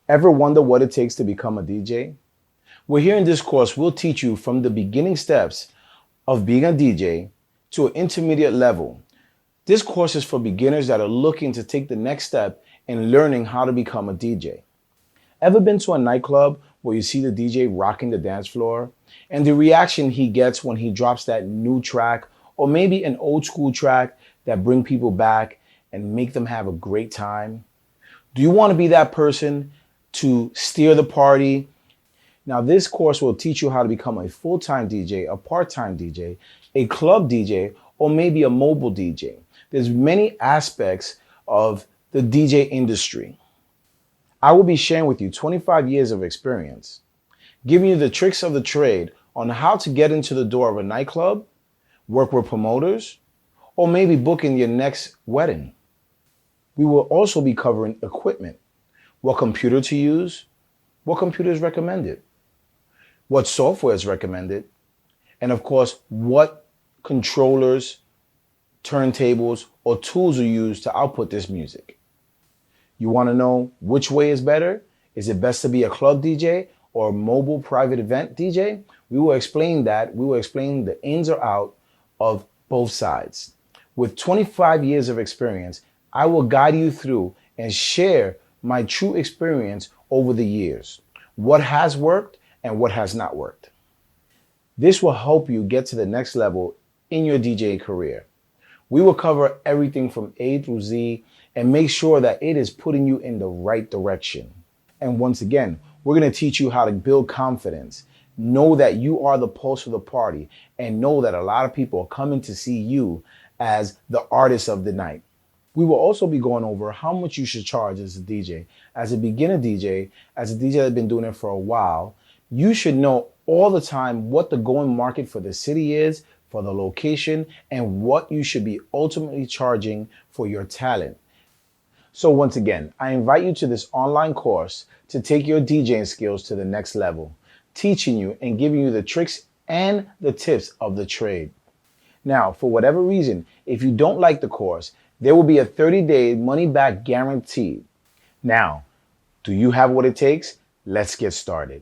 Ever wonder what it takes to become a DJ? Well, here in this course, we'll teach you from the beginning steps of being a DJ to an intermediate level. This course is for beginners that are looking to take the next step in learning how to become a DJ. Ever been to a nightclub where you see the DJ rocking the dance floor and the reaction he gets when he drops that new track or maybe an old school track that bring people back and make them have a great time? Do you want to be that person to steer the party? Now, this course will teach you how to become a full-time DJ, a part-time DJ, a club DJ, or maybe a mobile DJ. There's many aspects of the DJ industry. I will be sharing with you 25 years of experience, giving you the tricks of the trade on how to get into the door of a nightclub, work with promoters, or maybe booking your next wedding. We will also be covering equipment, what computer to use, what computer is recommended, what software is recommended, and of course, what controllers, turntables, or tools are used to output this music. You want to know which way is better? Is it best to be a club DJ or a mobile private event DJ? We will explain that. We will explain the ins or out of both sides. With 25 years of experience, I will guide you through and share my true experience over the years, what has worked and what has not worked. This will help you get to the next level in your DJ career. We will cover everything from A through Z and make sure that it is putting you in the right direction. And once again, we're going to teach you how to build confidence. Know that you are the pulse of the party and know that a lot of people are coming to see you as the artist of the night. We will also be going over how much you should charge as a DJ. As a beginner DJ, as a DJ that's been doing it for a while, you should know all the time what the going market for the city is, for the location, and what you should be ultimately charging for your talent. So once again, I invite you to this online course to take your DJing skills to the next level, teaching you and giving you the tricks and the tips of the trade. Now, for whatever reason, if you don't like the course, there will be a 30-day money-back guarantee. Now, do you have what it takes? Let's get started.